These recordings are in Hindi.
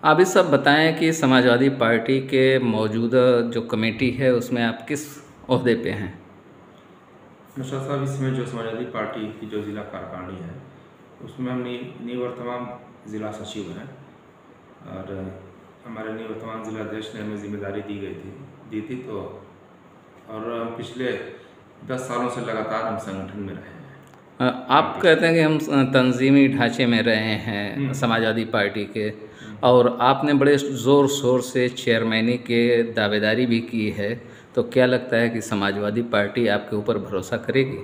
आप इस सब बताएं कि समाजवादी पार्टी के मौजूदा जो कमेटी है उसमें आप किस ओहदे पे हैं? नौशाद साहब, इसमें जो समाजवादी पार्टी की जो ज़िला कार्यकारिणी है उसमें हम निवर्तमान ज़िला सचिव हैं। और हमारे निवर्तमान ज़िला अध्यक्ष ने हमें जिम्मेदारी दी थी तो और हम पिछले 10 सालों से लगातार हम संगठन में रहे हैं। आप कहते हैं कि हम तंजीमी ढांचे में रहे हैं समाजवादी पार्टी के, और आपने बड़े ज़ोर शोर से चेयरमैनी के दावेदारी भी की है, तो क्या लगता है कि समाजवादी पार्टी आपके ऊपर भरोसा करेगी?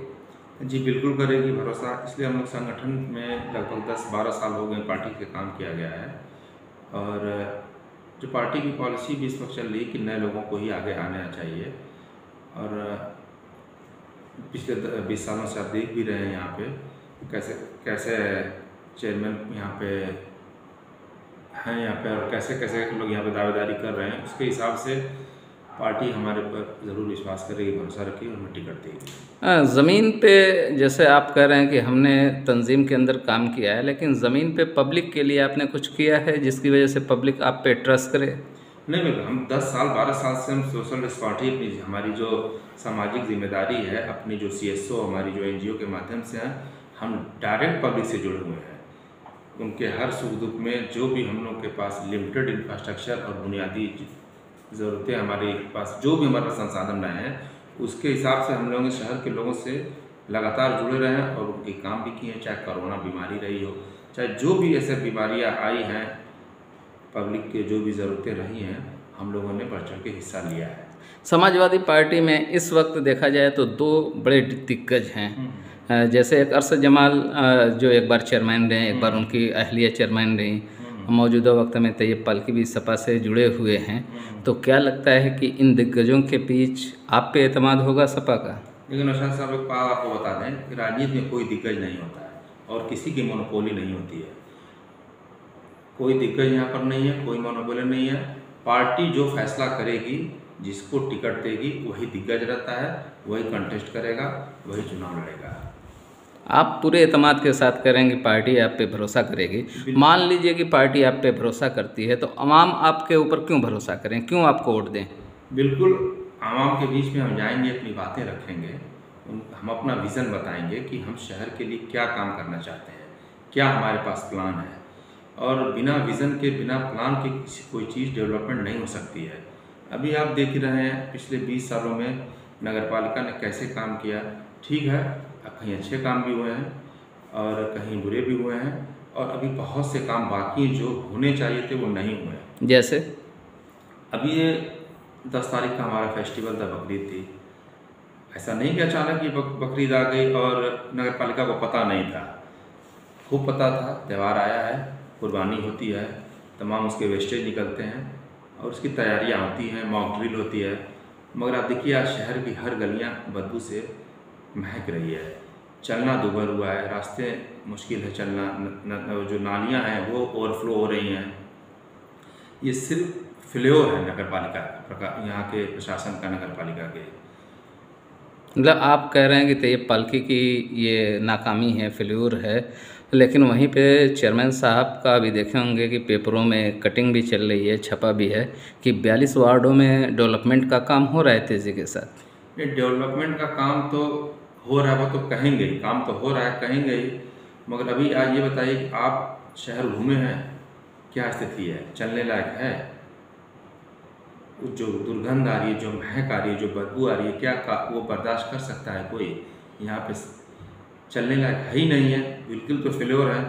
जी बिल्कुल करेगी भरोसा। इसलिए हम लोग संगठन में लगभग 10-12 साल हो गए पार्टी के काम किया गया है। और जो पार्टी की पॉलिसी भी इस वक्त चल रही है कि नए लोगों को ही आगे आना चाहिए। और पिछले 20 सालों से आप देख भी रहे हैं यहाँ पे कैसे कैसे चेयरमैन यहाँ पे हैं और कैसे कैसे लोग यहाँ पे दावेदारी कर रहे हैं। उसके हिसाब से पार्टी हमारे पर ज़रूर विश्वास करेगी, भरोसा रखेगी और हमें टिकट देगी। ज़मीन पे जैसे आप कह रहे हैं कि हमने तंजीम के अंदर काम किया है, लेकिन ज़मीन पे पब्लिक के लिए आपने कुछ किया है जिसकी वजह से पब्लिक आप पे ट्रस्ट करे? नहीं बिल्कुल, हम 10-12 साल से हम सोशल रिस्पॉन्सिबिलिटी, हमारी जो सामाजिक जिम्मेदारी है, अपनी जो CSO हमारी जो NGO के माध्यम से हैं, हम डायरेक्ट पब्लिक से जुड़े हुए हैं। उनके हर सुख दुख में जो भी हम लोग के पास लिमिटेड इंफ्रास्ट्रक्चर और बुनियादी ज़रूरतें हमारे पास, जो भी हमारे पास संसाधन रहे हैं, उसके हिसाब से हम लोग शहर के लोगों से लगातार जुड़े रहे हैं और उनके काम भी किए हैं। चाहे कोरोना बीमारी रही हो, चाहे जो भी ऐसे बीमारियां आई हैं, पब्लिक के जो भी ज़रूरतें रही हैं, हम लोगों ने बढ़ चढ़ के हिस्सा लिया है। समाजवादी पार्टी में इस वक्त देखा जाए तो दो बड़े दिग्गज हैं। जैसे एक अरशद जमाल जो एक बार चेयरमैन रहे, एक बार उनकी अहलिया चेयरमैन रही। मौजूदा वक्त में तैयब पालकी भी सपा से जुड़े हुए हैं। तो क्या लगता है कि इन दिग्गजों के बीच आप पे एतमाद होगा सपा का? लेकिन नौशाद साहब, एक बात आपको बता दें कि राजनीति में कोई दिग्गज नहीं होता है और किसी की मोनोपोली नहीं होती है। कोई दिग्गज यहाँ पर नहीं है, कोई मोनोपोली नहीं है। पार्टी जो फैसला करेगी, जिसको टिकट देगी, वही दिग्गज रहता है, वही कंटेस्ट करेगा, वही चुनाव लड़ेगा। आप पूरे एतमाद के साथ करेंगे, पार्टी आप पे भरोसा करेगी। मान लीजिए कि पार्टी आप पे भरोसा करती है, तो अवाम आपके ऊपर क्यों भरोसा करें, क्यों आपको वोट दें? बिल्कुल, आवाम के बीच में हम जाएंगे, अपनी बातें रखेंगे, हम अपना विज़न बताएंगे कि हम शहर के लिए क्या काम करना चाहते हैं, क्या हमारे पास प्लान है। और बिना विज़न के, बिना प्लान के कोई चीज़ डेवलपमेंट नहीं हो सकती है। अभी आप देख ही रहे हैं पिछले 20 सालों में नगर पालिका ने कैसे काम किया। ठीक है, कहीं अच्छे काम भी हुए हैं और कहीं बुरे भी हुए हैं, और अभी बहुत से काम बाकी जो होने चाहिए थे वो नहीं हुए हैं। जैसे अभी ये 10 तारीख का हमारा फेस्टिवल था, बकरीद थी। ऐसा नहीं कि अचानक ये बकरीद आ गई और नगर पालिका को पता नहीं था, खूब पता था। त्यौहार आया है, कुर्बानी होती है, तमाम उसके वेस्टेज निकलते हैं और उसकी तैयारियां होती हैं, मॉक ड्रिल होती है। मगर आप देखिए, आज शहर की हर गलियां बदबू से महक रही है। चलना दूभर हुआ है, रास्ते मुश्किल है चलना, जो नालियां हैं वो ओवरफ्लो हो रही हैं। ये सिर्फ फेल्योर है नगर पालिका का, यहाँ के प्रशासन का, नगर पालिका के। मतलब आप कह रहे हैं कि तैयब पालकी की ये नाकामी है, फेल्यूर है। लेकिन वहीं पे चेयरमैन साहब का भी देखे होंगे कि पेपरों में कटिंग भी चल रही है, छपा भी है कि 42 वार्डों में डेवलपमेंट का काम हो रहा है तेज़ी के साथ। ये डेवलपमेंट का काम तो हो रहा है, वो तो कहेंगे ही, काम तो हो रहा है, कहेंगे ही। मगर अभी आज ये बताइए कि आप शहर घूमे हैं, क्या स्थिति है, चलने लायक है? जो दुर्गंध आ रही है, जो महक आ रही है, जो बदबू आ रही है, क्या वो बर्दाश्त कर सकता है कोई? यहाँ पे चलने लायक है ही नहीं है, बिल्कुल तो फेल्योर है।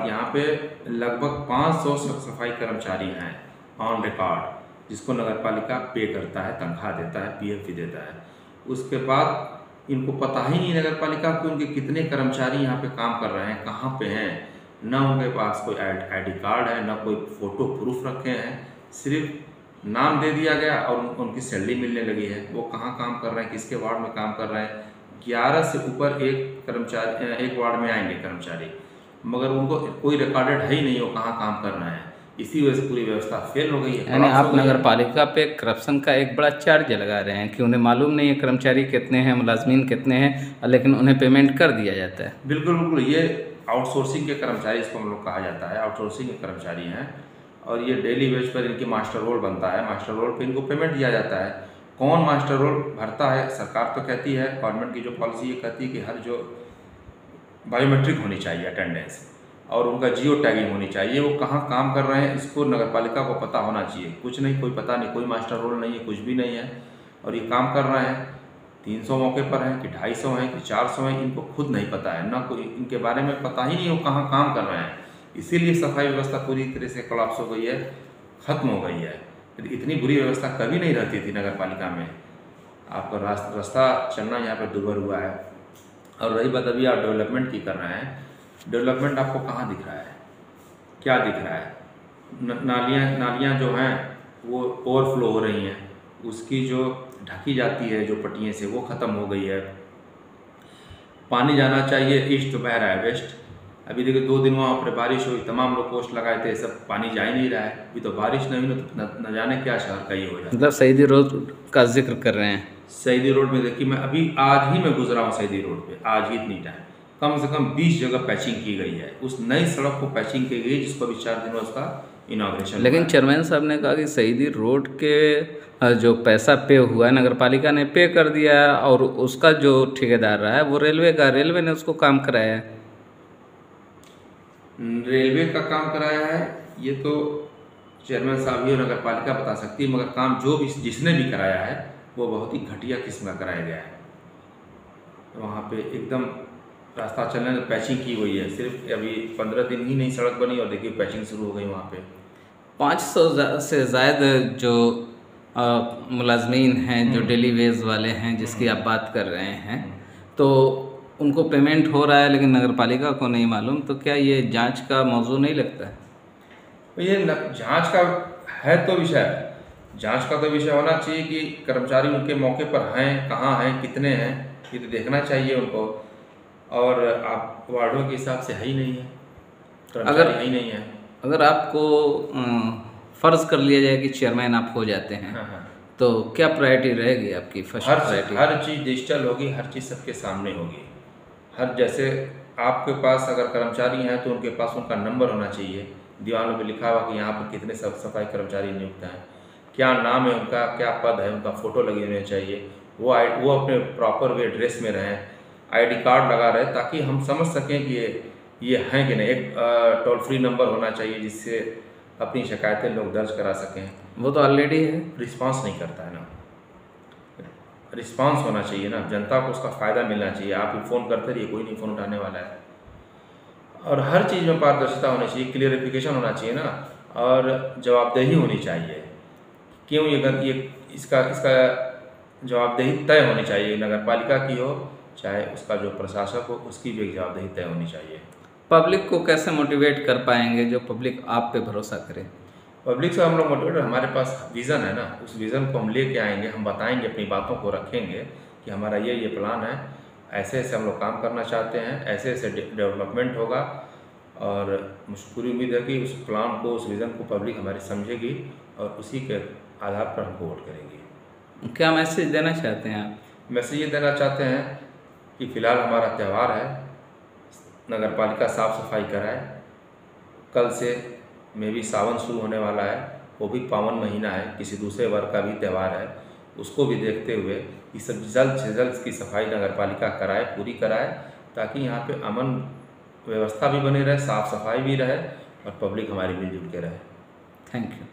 यहाँ पे लगभग 500 सफाई कर्मचारी हैं ऑन रिकॉर्ड, जिसको नगर पालिका पे करता है, तनख्वाह देता है, PF भी देता है। उसके बाद इनको पता ही नहीं नगर पालिका को उनके कितने कर्मचारी यहाँ पे काम कर रहे हैं, कहाँ पे हैं। न उनके पास कोई ID कार्ड है, न कोई फ़ोटो प्रूफ रखे हैं, सिर्फ नाम दे दिया गया और उनकी सैलरी मिलने लगी है। वो कहाँ काम कर रहे हैं, किसके वार्ड में काम कर रहे हैं? 11 से ऊपर एक वार्ड में आएंगे कर्मचारी, मगर उनको कोई रिकॉर्डेड है ही नहीं, वो कहाँ काम कर रहे हैं। इसी वजह से पूरी व्यवस्था फेल हो गई है। यानी आप नगर पालिका पे करप्शन का एक बड़ा चार्ज लगा रहे हैं कि उन्हें मालूम नहीं है कर्मचारी कितने हैं, मुलाजमीन कितने हैं, लेकिन उन्हें पेमेंट कर दिया जाता है। बिल्कुल बिल्कुल, ये आउटसोर्सिंग के कर्मचारी, इसको हम लोग कहा जाता है, आउटसोर्सिंग के कर्मचारी हैं। और ये डेली वेज पर इनकी मास्टर रोल बनता है, मास्टर रोल पे इनको पेमेंट दिया जाता है। कौन मास्टर रोल भरता है? सरकार तो कहती है, गवर्नमेंट की जो पॉलिसी ये कहती है कि हर जो बायोमेट्रिक होनी चाहिए अटेंडेंस, और उनका जियो टैगिंग होनी चाहिए, वो कहाँ काम कर रहे हैं इसको नगरपालिका को पता होना चाहिए। कुछ नहीं, कोई पता नहीं, कोई मास्टर रोल नहीं है, कुछ भी नहीं है, और ये काम कर रहे हैं। 300 मौके पर हैं कि 250 हैं कि 400 हैं, इनको खुद नहीं पता है, ना कोई इनके बारे में पता ही नहीं वो कहाँ काम कर रहे हैं। इसीलिए सफाई व्यवस्था पूरी तरह से कोलैप्स हो गई है, ख़त्म हो गई है। इतनी बुरी व्यवस्था कभी नहीं रहती थी नगरपालिका में। आपका रास्ता चलना यहाँ पर दुभर हुआ है। और रही बात अभी आप डेवलपमेंट की कर रहे हैं, डेवलपमेंट आपको कहाँ दिख रहा है? क्या दिख रहा है? नालियाँ जो हैं वो ओवरफ्लो हो रही हैं, उसकी जो ढकी जाती है जो पट्टियों से वो ख़त्म हो गई है। पानी जाना चाहिए ईस्ट तो बह रहा है वेस्ट। अभी देखिए 2 दिन वहाँ पर बारिश हुई, तमाम लोग पोस्ट लगाए थे, सब पानी जा ही नहीं रहा है। अभी तो बारिश नहीं हुई तो न जाने क्या शहर का ये हो जाए। मतलब शहीदी रोड का जिक्र कर रहे हैं। शहीदी रोड में देखिए, मैं अभी आज ही मैं गुजरा हूँ शहीदी रोड पे, आज ही इतनी टाइम कम से कम 20 जगह पैचिंग की गई है। उस नई सड़क को पैचिंग की गई जिसको अभी 4 दिन में उसका इनॉग्रेशन। लेकिन चेयरमैन साहब ने कहा कि शहीदी रोड के जो पैसा पे हुआ है नगरपालिका ने पे कर दिया है, और उसका जो ठेकेदार रहा है वो रेलवे का, रेलवे ने उसको काम कराया है। रेलवे का काम कराया है ये तो चेयरमैन साहब ही और नगरपालिका बता सकती है, मगर काम जो भी जिसने भी कराया है वो बहुत ही घटिया किस्म का कराया गया है। वहाँ पे एकदम रास्ता चलने में पैचिंग की हुई है, सिर्फ अभी 15 दिन ही नहीं सड़क बनी और देखिए पैचिंग शुरू हो गई वहाँ पे। 500 से ज़्यादा जो मुलाजमीन हैं, जो डेली वेज वाले हैं जिसकी आप बात कर रहे हैं, तो उनको पेमेंट हो रहा है लेकिन नगरपालिका को नहीं मालूम। तो क्या ये जांच का मौजू नहीं लगता है? ये जांच का है तो विषय, जांच का तो विषय होना चाहिए कि कर्मचारी उनके मौके पर हैं, कहाँ हैं, कितने हैं, ये तो देखना चाहिए उनको। और आप वार्डों के हिसाब से है ही नहीं है, कर्मचारी है ही नहीं है। अगर आपको फ़र्ज़ कर लिया जाए कि चेयरमैन आप हो जाते हैं, हाँ। तो क्या प्रायोरिटी रहेगी आपकी? फर्स्ट प्रायोरिटी हर चीज़ डिजिटल होगी, हर चीज़ सबके सामने होगी। हर जैसे आपके पास अगर कर्मचारी हैं तो उनके पास उनका नंबर होना चाहिए, दीवारों पे लिखा हुआ कि यहाँ पर कितने सफाई कर्मचारी नियुक्त हैं, क्या नाम है उनका, क्या पद है उनका, फ़ोटो लगे होने चाहिए, वो अपने प्रॉपर वे ड्रेस में रहें, आईडी कार्ड लगा रहे, ताकि हम समझ सकें कि ये हैं कि नहीं। एक टोल फ्री नंबर होना चाहिए जिससे अपनी शिकायतें लोग दर्ज करा सकें। वो तो ऑलरेडी है। रिस्पांस नहीं करता है ना, रिस्पांस होना चाहिए ना, जनता को उसका फ़ायदा मिलना चाहिए। आप ही फ़ोन करते रहिए, कोई नहीं फ़ोन उठाने वाला है। और हर चीज़ में पारदर्शिता होनी चाहिए, क्लियरिफिकेशन होना चाहिए ना, और जवाबदेही होनी चाहिए। क्यों ये इसका जवाबदेही तय होनी चाहिए, नगरपालिका की हो चाहे उसका जो प्रशासक हो, उसकी भी एक जवाबदेही तय होनी चाहिए। पब्लिक को कैसे मोटिवेट कर पाएंगे जो पब्लिक आप पे भरोसा करे? पब्लिक से हम लोग मोटिवेट, हमारे पास विज़न है ना, उस विज़न को हम लेके आएंगे, हम बताएंगे, अपनी बातों को रखेंगे कि हमारा ये प्लान है, ऐसे ऐसे हम लोग काम करना चाहते हैं, ऐसे ऐसे डेवलपमेंट होगा। और मुझे पूरी उम्मीद है कि उस प्लान को, उस विज़न को पब्लिक हमारी समझेगी और उसी के आधार पर हमको वोट करेंगी। क्या मैसेज देना चाहते हैं आप? मैसेज ये देना चाहते हैं कि फ़िलहाल हमारा त्यौहार है, नगरपालिका साफ़ सफाई कराए। कल से में भी सावन शुरू होने वाला है, वो भी पावन महीना है, किसी दूसरे वर्ग का भी त्यौहार है, उसको भी देखते हुए ये सब जल्द से जल्द की सफाई नगरपालिका कराए, पूरी कराए, ताकि यहाँ पे अमन व्यवस्था भी बनी रहे, साफ़ सफाई भी रहे और पब्लिक हमारी मिलजुल के रहे। Thank you.